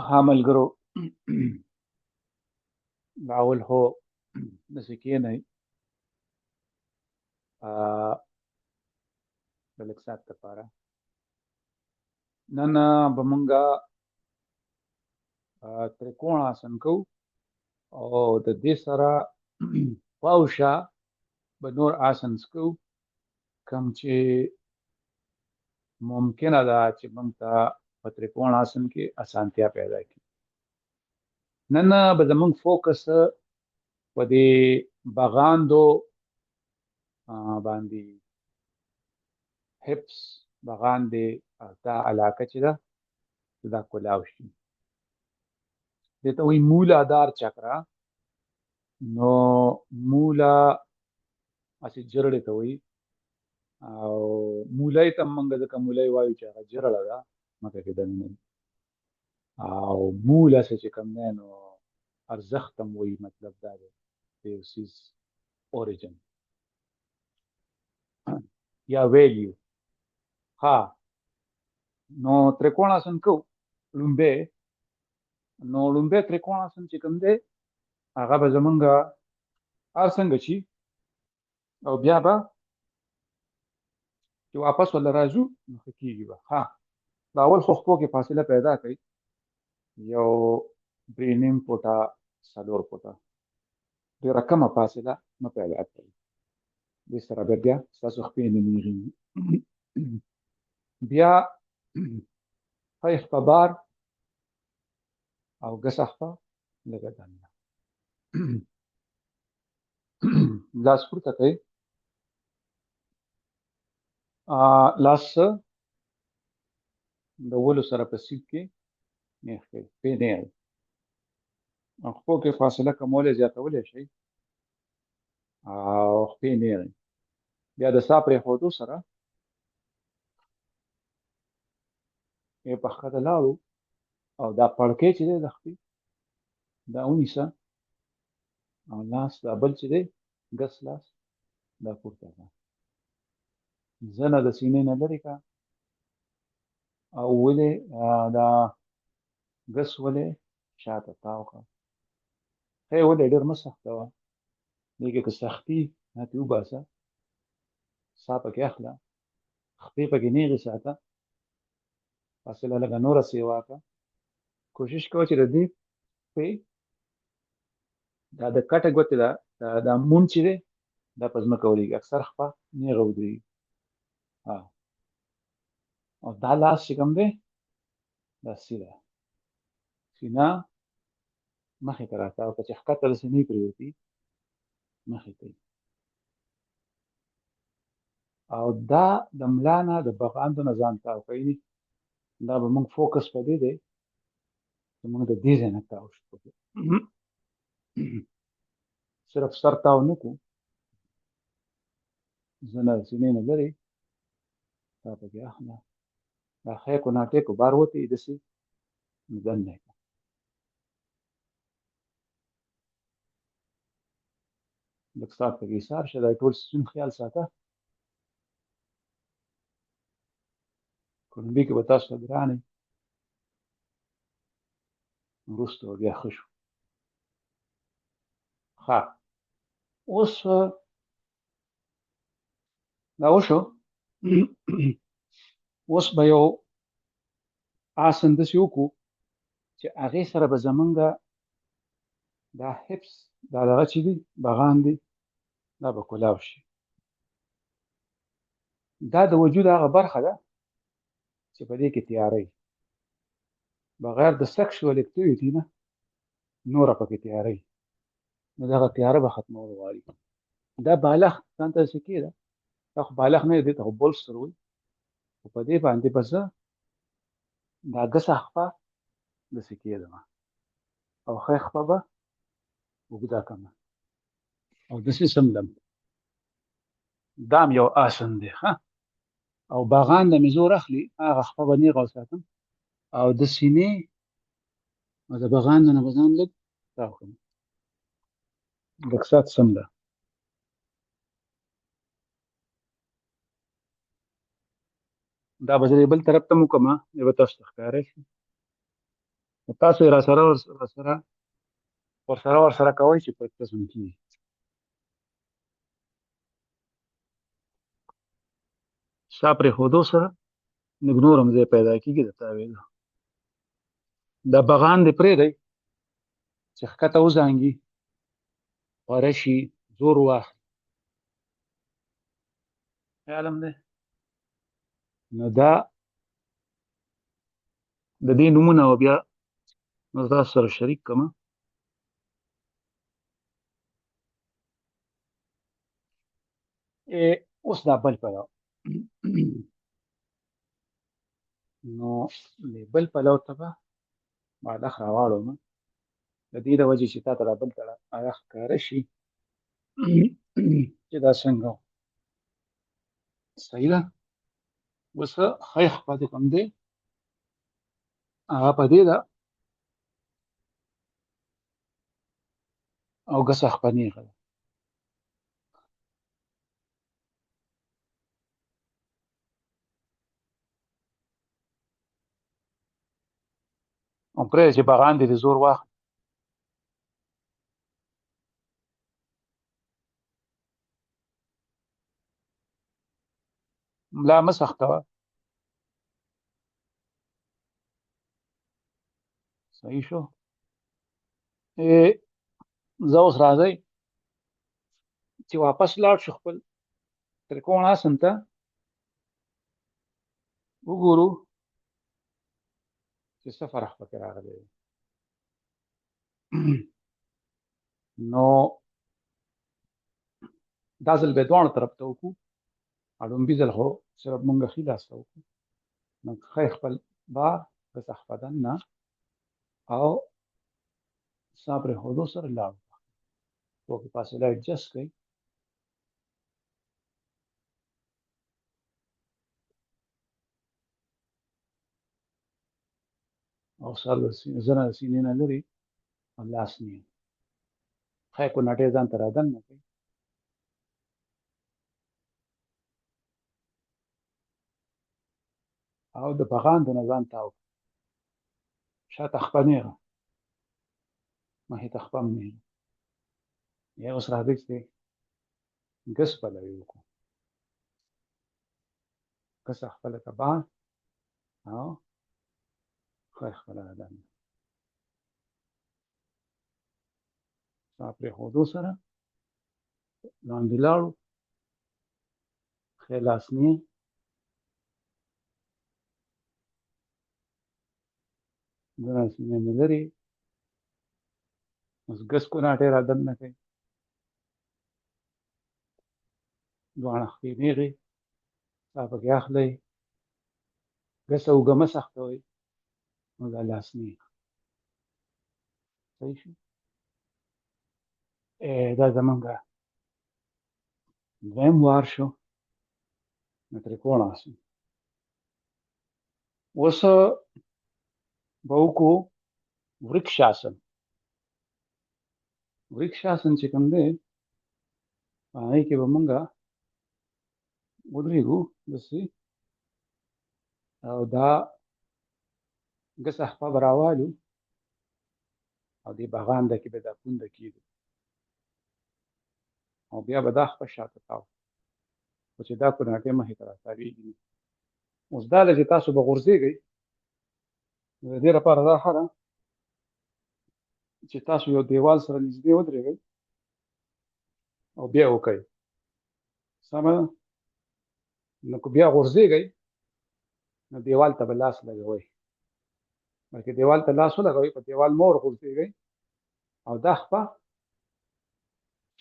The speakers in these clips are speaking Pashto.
ها ملګرو باول هو داسې کښېنئ د لږ ساعت لپاره. نن به مونږه تریکوڼ آسن کوو او د دې سره خواوشا به نور آسن کوو کوم چې ممکنه ده چې مونږ ته په تریکوڼ آسن کې اسانتیا پیدا کړي. نن به زمونږ فوکس په دې بغاندو باندې هپس بغاندې دا علاقه چې ده دا کلاو شي دې ته وایي مولا چکرا. نو مولا هسې جرړې ته وایي او مولای ته موږ ځکه مولای وایو چې هغه جرړه ده مکه کې دننه او مولا څه چې کوم دی نو ارزښت هم وایي. مطلب دا دی د یو څیز اوریجن یا ویلیو. ها نو تریکوڼ آسن کوو لومبی تریکوڼ آسن چې کوم دی هغه به زمونږ هر څنګه شي او بیا به چې واپس ولا راځو نو ښه کېږي به. ها د اول خښتو کې فاصله پیدا کړئ یو 3.5 فوټه 4 فوټه ډېره کمه فاصله مه پیدا کړئ. دې سره به بیا ستاسو خپې نه نیغېږي. بیا ښه خپه بار او ګسه خپه لږه دننه لاس پورته کړئ. لاس د ولو سره په سیټ کې نیغ کړئ پې نیغ او خپو کې فاصله کمولی زیاتولی شئ او خپې نیغ بیا د ساه پرېښودو سره په ښکته لاړو او دا پړکې چې دی د خپې دا ونیسه او لاس دا بل چې دی ګس لاس دا پورته کړه زنه د سینې نه لرې کړه او ولې دا ګس ولې شاته تاو کړه. ښه ولې ډېر مه سختوه دې کې که سختي هاتې وباسه ساه پکې اخله خپې پکې نیغې ساته فاصله لږه نوره سیوا کړه. کوشش کوه چې د دې خپې دا د کټه ګوتې دا مون چې دی دا په ځمکه ولګي اکثر خپه نیغه ودرېږي. او دا لاس چې کوم دی دا سیده سینه مخې ته راتاو که چې ښکته د سینې پرېوتي مخې ته او دا د ملا نه د بغاندو نه ځان تاو کوي. دا به موږ فوکس په دې دی چې موږ د دې ځای نه تاو شو صرف سر تاو نه کړو زنه د سینې نه لرې دا پکې اخله دا ښی کوناټې کو بار وتې داسې دننه کړه. لږ ساعت پکې ایسار شه دا ټول سیزون خیال ساته. کولمبي کې به تاسو ته ګرانې وروسته به بیا ښه شو. ښه اوس دا وشو. اوس به یو آسن داسې وکړو چې هغې سره به زمونږ دا هپس دا دغه چې دي بغان دي دا به کلاو شي. دا د وجود هغه برخه ده چې په دې کې تیاری بغیر د سیکشوال اکټیویټي نه نوره پکې تیاری نو دغه تیاره به ختمول غواړي. دا بالغ ځان ته داسې کېده دا خو بالغ نه دی دې ته خو بولسټر وایي خو په دې باندې به زه دا ګسه خپه داسې کېدم او ښی خپه به اوږده کړمه او داسې سمدم. دا هم یو آسن دی او باغان د مې زور اخلي هغه خپه به نیغه وساتم او د سینې او د بغان نه به ځان لږ تاو کړم لږ ساعت سمده. دا به زه بل طرف ته م وکړم بیا به تاسو ته ښکاره شي. تاسو یې ورسره کوئ چې پریکټس هم کېږي. شا پرېښودو سره لږ نور هم ځای پیدا کېږي د تاویدو. دا بغان دې پرېږدئ چې ښکته وزانګي، پاره شي، زور واخلي. خیال هم دی. نو دا د دې نومونه او بیا نو تاسو سره شریک کړم. اوس دا بل پلو نو بل پلو ته به بالښت راواړوم د دې د وجې چې تا ته دا بل هغه ښکاره شي چې دا څنګه صحیح ده. اوس ښی خوا چې کوم دی هغه په دې ده او ګسه خپه نیغه ده. او پرېږده چې بغان دې د زور واخلي. ملا مه سختوه. صحیح شو. زه اوس راځئ چې واپس لاړ شو خپل ترکوڼ آسن ته وګورو چې څه فرق پکې راغلی دی. نو دا ځل به دواړو طرف ته وکړو. لومبي ځل خو صرف مونږ ښي لاس ته وکړو. نو ښی خپل بار ګسه خپه دننه او سا پرېښودو سره لاړو. پکې فاصله اډجسټ کړئ. او سر زنه د سینې نه لرې او لاس نیغ. ښی کوناټۍ ځان ته رادننه کړئ. او د بغاندو نه ځان تاو کړئ. شاته خپه نیغه، مخې ته خپه هم نیغه. یا اوس راځئ چې ګس پلوي وکړو. ګسه خپله ته بار او ښی خپله رادننه. سا پرېښودو سره لاندې لاړو. ښی لاس نیغ، زنه د سینې نه لرې. اوس ګس کوناټۍ رادننه کړئ. دواړه ښکې نیغې. سا پکې اخلئ. ګسه اوږه مه سختوئ. نو دا لاس نیغ. صحیح شو. دا زمونږ دویم وار شو د تریکوڼ آسن. اوس به وکړو ورکشاسن. ورکشاسن چې کوم دی په هغې کې به مونږه ودرېږو داسې او دا ګسه خپه به راوالو او دې بغانده کې به دا پونده کېږو او بیا به دا خپه شاته تاو. خو چې دا کوناټۍ مخې ته راتاویږي. اوس دا ده چې تاسو به غورځېږئ. د دې لپاره دا ښه ده چې تاسو یو دیوال سره نږدې ودرېږئ او بیا وکئ. سمه ده. نو که بیا غورځېږئ نو دیوال ته به لاس لګوئ. بلکې دیوال ته لاس ولګوئ، په دیوال مه ورغورځېږئ او دا خپه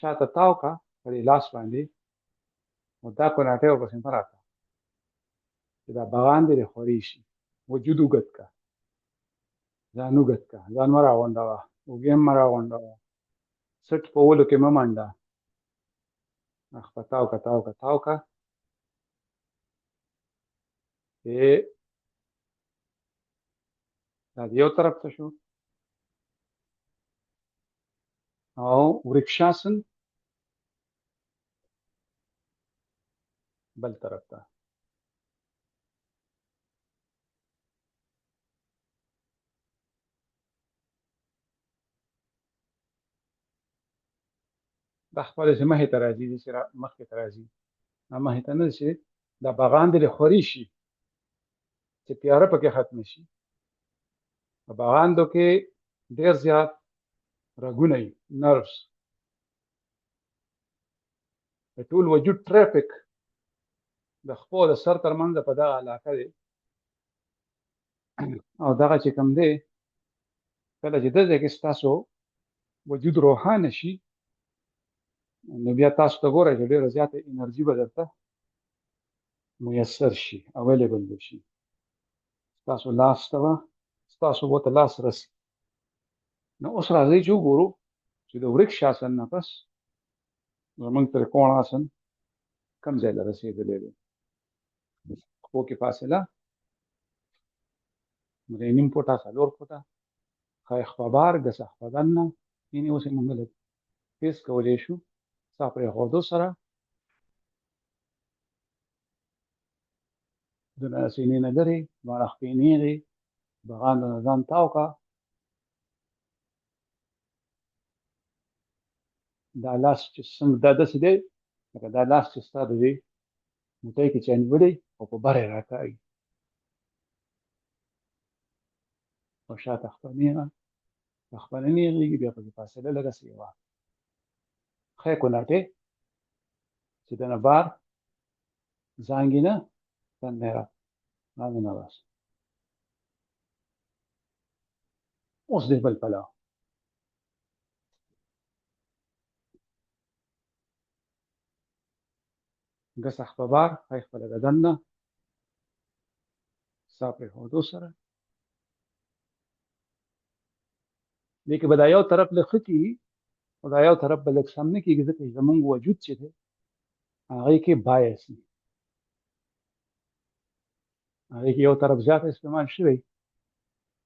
شاته تاو کړه په دې لاس باندې. او دا کوناټۍ ورپسې مه راکړه چې دا بغان دې خورې شي. وجود اوږد کړه، ځان اوږد کړه، ځان مه راغونډوه، اوږې هم مه راغونډوه، سټ په ولو کې مه منډه. خپه تاو کړه تاو کړه تاو کړه. دا د یو طرف ته شو. او ورکشاسن بل طرف ته. دا خپل چې مخې ته راځي چې مخې ته راځي مخې ته نه شي دا بغان دې خوري شي چې تیاره پکې ختم شي په بغاندو کې ډېر زیات رګونه وي نروس د ټول وجود ټرافیک د خپو د سر تر منځه په دغه علاقه دی او دغه چې کوم دی کله چې دغه کې ستاسو وجود روښانه شي نو بیا تاسو ته ګورئ چې ډېره زیاته انرژي به درته میسر شي اویلیبل به شي ستاسو لاس ته به ستاسو ورته لاس رسي نو اوس راځئ چې وګورو چې د ورکش آسن نه پس زموږ تریکوڼ آسن کوم ځای ته رسېدلی دی خپو کې فاصله درې نیم فوټه څلور فوټه ښایي خوا بار ګس خوا دننه یعنې اوس یې موږ لږ تیز کولی شو ساه پرېښودو سره د سینې نه لرې دواړه خپې نیغې بغان نه ځان تاو کړه دا لاس چې څنګه دا داسې دی لکه دا لاس چې ستا د دې موټۍ کې چې نیولی او په بره یې راکاږي او شاته خپه نیغه خپله نیغېږي بیا پکې فاصله لږه سې وه ښه یې کوناټې چې دنه بار زانګې نه دننه را دننه بس اوس دې بل پلو ګس خپه بار ښایي خپله د دننه ساه پرېښودو سره دې کې به دا یو طرف لږ ښه کېږي او دا یو طرف به لږ سم نه کېږي ځکه چې زموږ وجود چې دی هغې کې بایس وي هغې کې یو طرف زیات استعمال شوی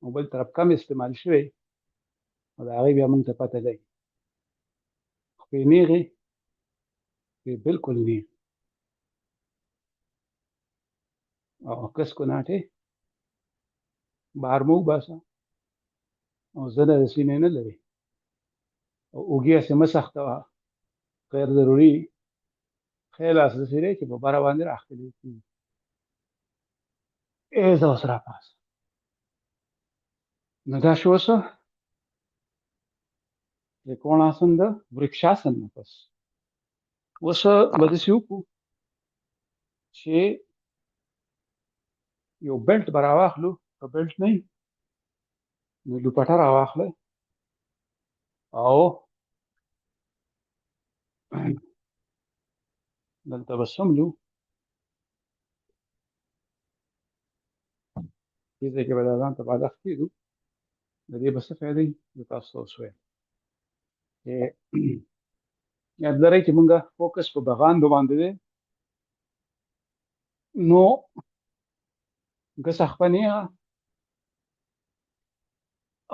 او بل طرف کم استعمال شوی او د هغې بیا موږ ته پته لګي خپې نیغې خپې بلکل نیغ او کس کوناټې بهر مه وباسه او زنه د سینې نه لري او اوږې هسې مه سختوه غیر ضروري ښی لاس داسې دی چې په بره باندې راښکلی کېږي ایزه اوس راپاسه نو دا شو څه تریکوڼ آسن د ورکشاسن نه پس اوس به داسې وکړو چې یو بیلټ به راواخلو که بیلټ نه وي نو لوپټه راواخلئ او دلته به څملو دې ځای کې به دا ځان ته بالښت کېږدو د دې به څه فایده وي زه تاسو ته اوس وایم چې یاد لرئ چې مونږ فوکس په بغاندو باندې دی نو ګسه خپه نیغه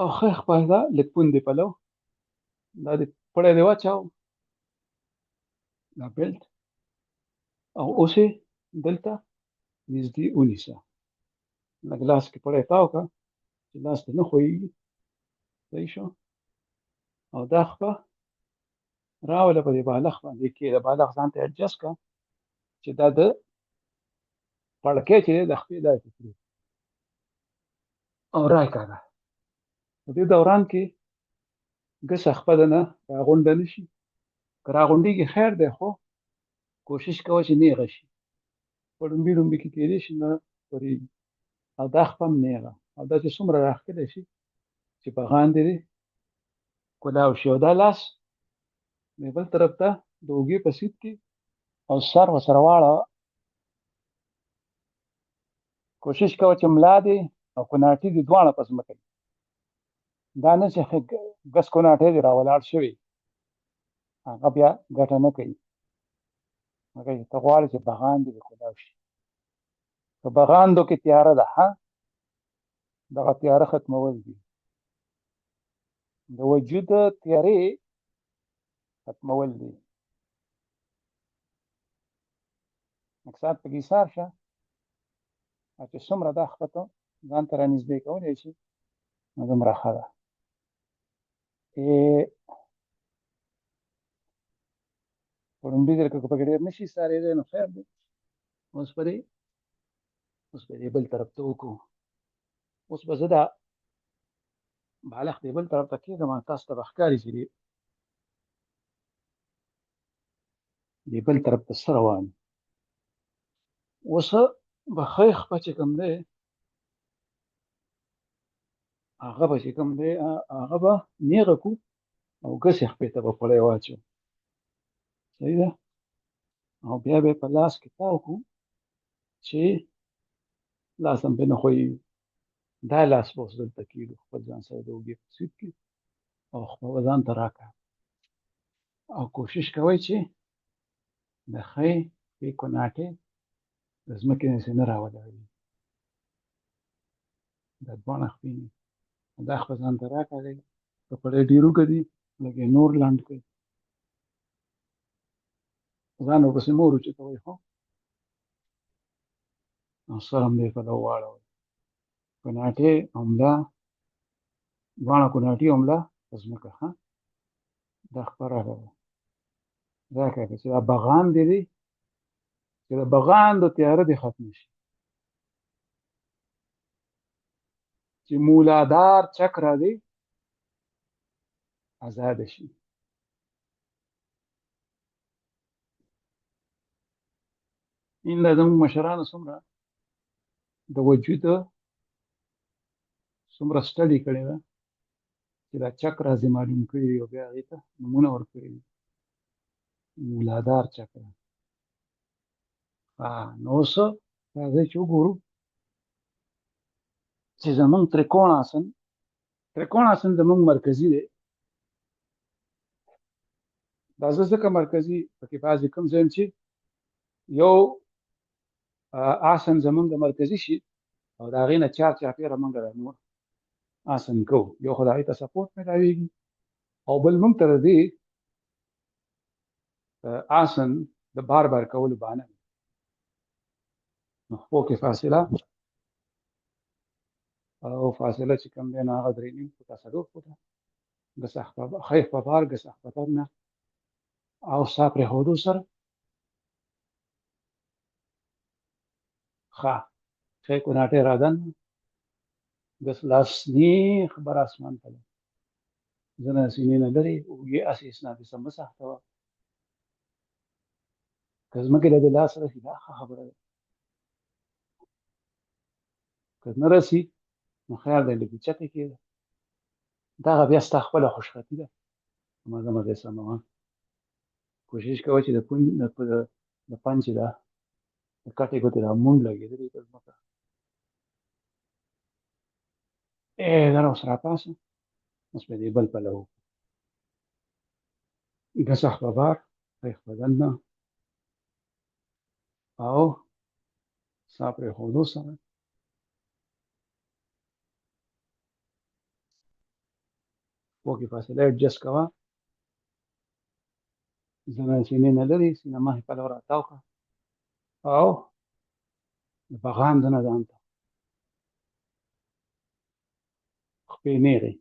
او ښه خپه ده لږ پوندې پلو دا دې پړی دې واچاو دا بیلټ او اوس یې دلته نږدې ونیسه لږ لاس کې پړی تاو کړه چې لاس ته نه ښویېږي صحیح شو او دا خپه راوله په دې بالښت باندې کښېږده بالښت ځان ته اډجسټ کړه چې دا د پړکی چې دی د خپې داسې کړي او راکاږه په دې دوران کې ګسه خپه ده نه راغونډه نه شي که راغونډېږي خیر دی خو کوشش کوه چې نیغه شي په ډومبي ډومبي کې کېدای شي نه پرېږي او دا خپه هم نیغه او دا چې څومره راښکلی شي چې بغان دې دی کلاو شي او دا لاس د بل طرف ته د اوږې په سیټ کې او سر ورسره واړوه کوشش کوه چې ملا دې او کوناټي دې دواړه په ځمکه وي دا نه چې ګس کوناټی دې راولاړ شوي هغه بیا ګټه نه کوي هغه ته غواړې چې بغان دې کلاو شي که بغاندو کې تیاره ده ها دغه تیاره ختمول دي د وجود تیارې ختمول دي مقصد پکې ایثار شه چې څومره دا خپته ځان ته رانږدې کولی شي نو دومره ښه ده په لومړي ځل کې که پکې ډېر نه شي څارېدی نو خیر دی. اوس به دې بل طرف ته وکړو. اوس به زه دا بالښت دې بل طرف ته کېږدم، تاسو ته به ښکاري چې دې بل طرف ته څه روان دي. اوس به ښی خوا چې کوم دی هغه به چې کوم دی هغه به نیغه کړو او ګسې خپې ته به پړی واچوو. صحیح ده. او بیا به یې په لاس کې تاو کړو چې لاس هم پرې نه ښویېږي. دا لاس به اوس دلته کېږدو خپل ځان سره د اوږې په سیټ کې، او خپه به ځان ته راکړه او کوشش کوئ چې د ښۍ خپې کوناټې د ځمکې نه داسې نه راولاړېږي. دا دواړه خپې دا خپه ځان ته راکاږئ. که پړی ډېر اوږد وي لږ یې نور لنډ کړئ، ځان ورپسې مه وروچتوئ ښه، او سر هم دې پلو واړوئ. کوناټې او ملا دواړه کوناټي او ملا په ځمکه ښه. دا خپه راکاږئ چې دا بغان دې دی، چې د بغان د تیاره دې ختمه شي، چې مولادار چکره دې ازاده شي. این دا زموږ مشرانو څومره د وجود څومره سټډي کړې ده چې دا چکره ځې معلوم کړي دي او بیا هغې ته نومونه ورکړي دي. مولادار چکره. نو اوس راځئ چې وګورو چې زموږ تریکوڼ آسن زموږ مرکزي دی. دا زه ځکه مرکزي پکې بعضې کوم ځای چې یو آسن زموږ د مرکزي شي او د هغې نه چار چاپېره موږ د نور آسن کوو، یو خو د هغې ته سپورټ میلاویږي او بل موږ ته د دې آسن د بار بار کولو بهانه وي. نو خپو کې فاصله او فاصله چې کوم دی نو هغه 3.5 فوټه 4 فوټه ښی خوا بار ګس خپتر نه او سا پرېښودو سره ښه ښی کوناټۍ رادننه ګس لاس نیغ بر اسمان ته ده، زنه د سینې نه لرې، اوږې هسې اسنادي سمه سخته وه. که ځمکې ته دې لاس رسي دا ښه خبره ده، که نه رسي نو خیر دی لږ اوچتې کېږده. دغه بیا ستا خپله خوشخطي ده، مزه مزه یې سموه. کوشش کوه چې د پنج چې ده د کټې ګوتې دا مونډ لګېدلې په ځمکه. ذره اوس راپاسه. اوس به دې بل پلو وکړو. ګسه خپه بار ښی خپه دننه او سا پرېښودو سره خپو کې فاصله اډجسټ کوه. زنه د سینې نه لرې، سینه مخې پلو راتاو کړه او د بغان دننه ځان ته خپې نیغې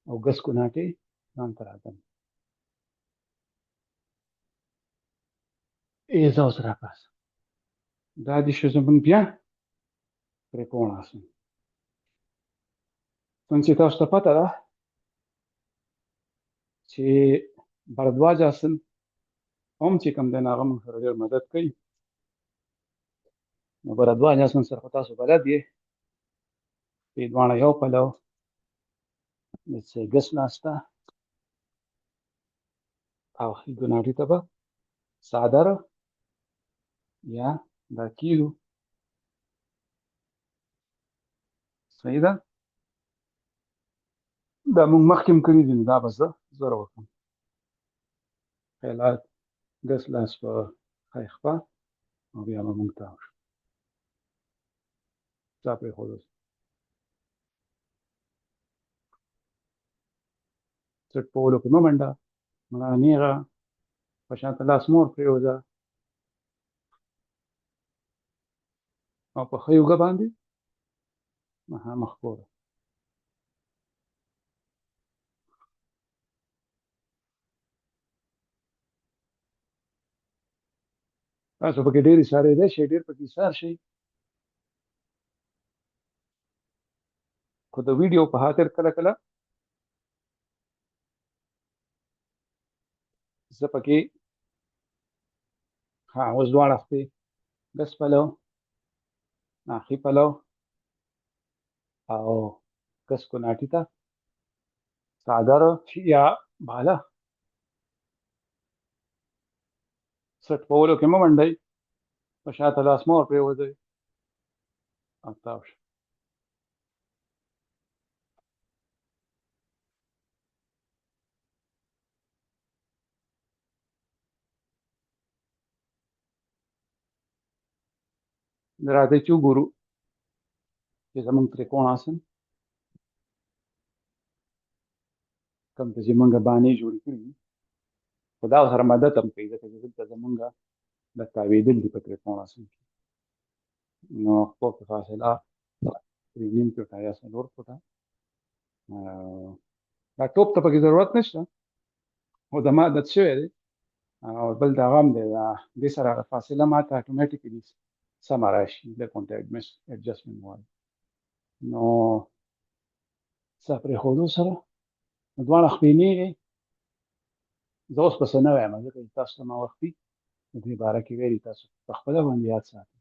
او ګس کوناټې ځان ته رادننه. ځه اوس راپاسه. دا دې شو زموږ بیا تریکوڼ آسن. څنګه چې تاسو ته پته ده چې بردواج آسن هم چې کوم دی نو هغه موږ سره ډېر مدد کوي. نو بردواج آسن سره خو تاسو بلد یې، دې دواړه یو پلو دسې ګس ناسته او ښي ګناټي ته به څادر یا دا کیږدو. صحیح ده. دا موږ مخکې هم کړي دي نو دا به زه زر وکړم. خیالات ګس لاس په ښی خوا او بیا به موږ تاو شو. سا پرېښودو څټ په ولو کې مه منډه، ملا نیغه په شاته لاس مه ورپرېوځه او په ښۍ اوږه باندې مخامخ ګوره. تاسو پکې ډېرې سارې دی شي ډېر پکې سار شي خو د ویډیو په خاطر کله کله زه پکې ها اوس دواړه خپې ګس پلو اخی پلو او ګس کوناټي ته څادر یا بالا سټ پولو کې مو منډي په شاته لاس مور پرېوځئ او تاو شو راځئ چې وګورو چې زموږ تریکون آسن کوم ته چې موږ باندې جوړې کړي دي خو دا سره مدد هم کوي ځکه چې دلته زموږ د تاوېدل دي په تریکون آسن کې نو خپل فاصله نیم فوټه یا څلور فوټه دا ټوپ ته پکې ضرورت نشته خو د ما عادت شوی دی او بل دا غم دی دا دې سره فاصله ماته اتوماتیکلي سمه راشي د کونټه ایډجسټمنټ وایي نو څه پرېښودو سره دواړه خپینېږي زه اوس پسې نه وایم ځکه چې تاسو ته ما وختي د دې باره کې ویلي تاسو په خپله باندې یاد ساتئ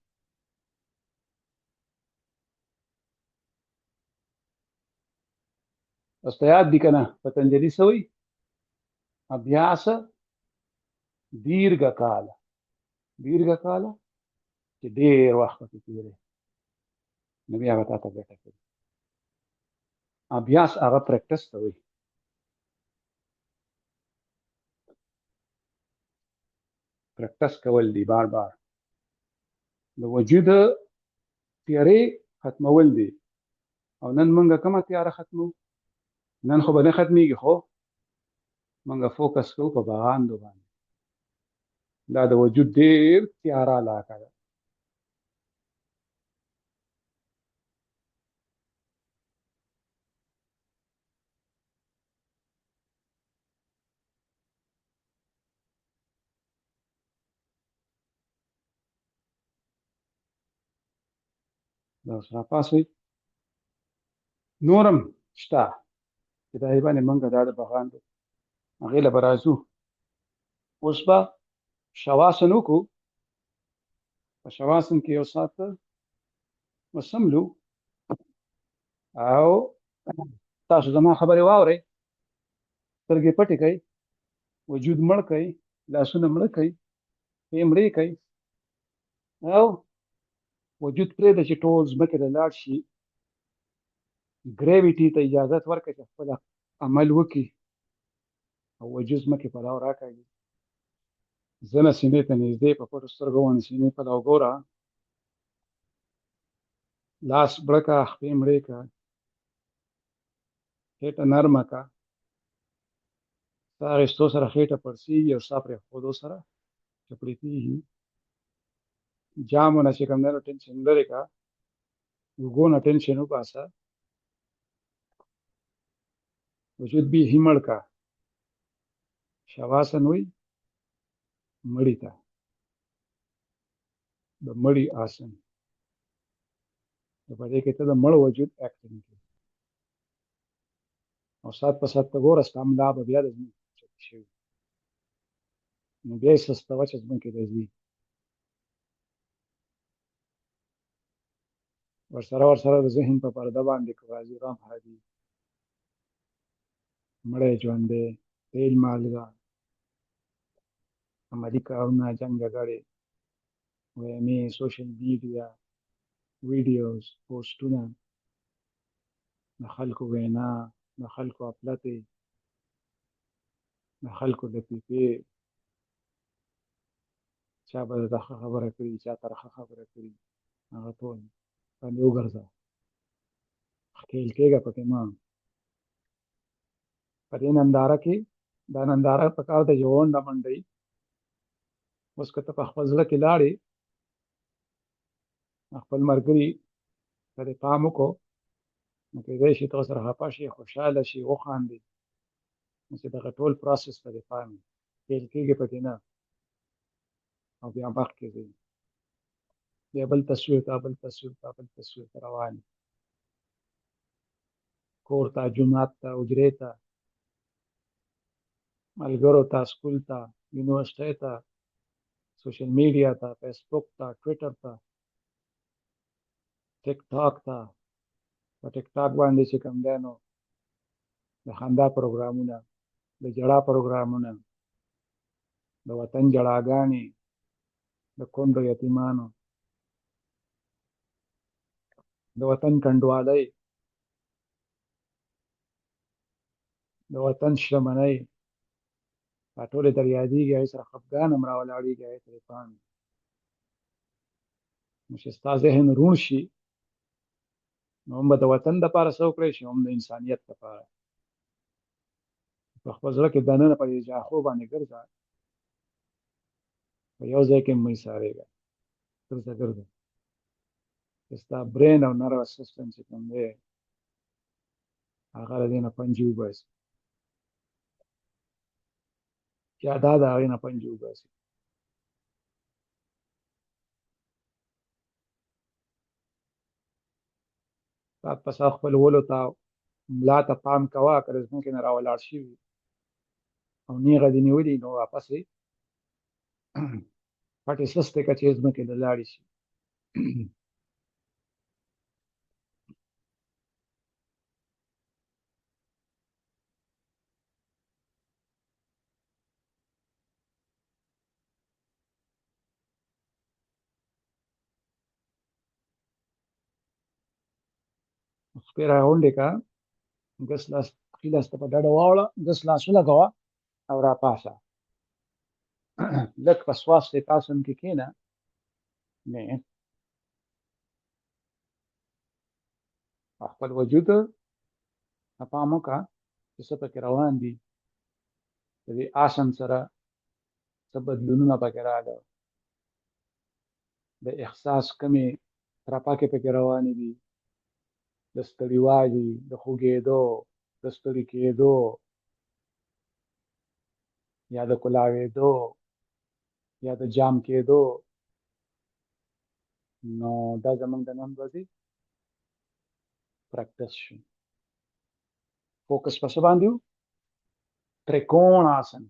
تاسو ته یاد دي که نه پتنجلي څه وایي ابیاس دیرګکاله دیرګکاله چې ډېر وخت پکې تېری نو بیا به تا ته ګټه کوي ابیاس هغه پریکټس ته وایي پریکټس کول دي بار بار د وجود تیارې ختمول دي او نن موږ کومه تیاره ختمو نن خو به نه ختمیږي خو موږ فوکس کوو په بغاندو باندې دا د وجود ډېر تیاره علاقه ده دا اوس راپاسئ نورم شته چې دا باندې موږ دا د بغاندو هغې له به راځو اوس به شواسن وکړو په شواسن کې یو ساعت وسملو او تاسو زما خبرې واورئ سترګې پټې کړئ وجود مړ کړئ لاسونه مړه کړئ پښې مړې کړئ او وجود پرېږده چې ټول ځمکې ته لاړ شي ګریویټي ته اجازت ورکړه چې خپل عمل وکړي او وجود ځمکې پلاو راکاږي زنه سینې ته نږدې په پټو سترګو باندې سینې پلاو ګوره لاس مړه کړه خپې مړې کړه خېټه نرمه کړه ساه اخیستو سره خېټه پړسېږي او ساه پرېښودو سره چپړېتېږي جامونه چې کوم دی نو ټینشن لرې کړه اوږو نه ټینشن وباسه وجود بیخي مړ کړه شواسن وایي مړي ته د مړي آسن په دې کې ته د مړ وجود اکټینګ کوي او سات په سات ته ګوره ستا ملا به بیا د ځمکې اوچتې شوي نو بیا یې سستوه چې ځمکې ته ځي ورسره د ذهن په پرده باندې قاضي غم هادي مړی ژوندی تیل مالګه عملي کارونه جنګ جګړې ویمې سوشل میډیا ویډیوز پوسټونه د خلکو وینا د خلکو اپلتې د خلکو لطیفې چا به درته ښه خبره کړي چا ترخه خبره کړي هغه ټول باندې وګرځه ښکېل کېږه پکې مه په دې ننداره کې دا ننداره پکار ده چې غونډه منډئ اوس که ته په خپل زړه کې لاړې خپل ملګري ته دې پام وکړو نو کېدای شي تا سره خفه شي خوشحاله شي وخاندي نو چې دغه ټول پروسس ته دې پام وي ښکېل کېږي پکې نه او بیا مخ کې ځي، بیا بل تصویر ته بل تصویر ته بل تصویر ته روان، کور ته، جومات ته، حجرې ته، ملګرو ته، سکول ته، یونیورسټۍ ته، سوشل میډیا ته، فیسبوک ته، ټویټر ته، ټیک ټاک ته. په ټیک ټاک باندې چې کوم دی نو د خندا پروګرامونه، د جړا پروګرامونه، د وطن جړاګانې، د کونډو یتیمانو، د وطن کنډوالۍ، د وطن شتمنۍ، دا ټولې در یادېږي، هغې سره خفګان هم راولاړېږي، هغې ته دې پام وي. نو چې ستا ذهن روڼ شي نو هم به د وطن دپاره څه وکړی شي، هم د انسانیت دپاره. په خپل زړه کې دننه په دې جاخو باندې ګرځه، په یو ځای کې مه ایسارېږه، ګرځه ګرځه چې ستا برین او نروس سیسټم چې کوم دی هغه له دې نه پنجې وباسي، یا دا د هغې نه پنجې وباسي. سات په سات خپل ولو ته، ملا ته پام کوه، که د ځمکې نه راولاړ شوي او نیغه دې نیولي نو واپس یې پټې سستې که چې ځمکې ته لاړې شي. شپې راغونډې که، ګس لاس ښي لاس ته په ډډه واوړه، ګس لاس ولګوه او راپاسه. لږ په سواستیتاسن کې کښېنه، نه خپل وجود ته پام وکړه چې څه پکې روان دي، د دې آسن سره څه بدلونونه پکې راغله، د احساس کمې څپکې پکې روانې دي، د ستړیوالي، د خوږېدو، د ستړي کېدو یا د کولاوېدو یا د جام کېدو. نو دا زموږ د نن ورځې پریکټس شو. فوکس په څه باندې و؟ تریکون آسن.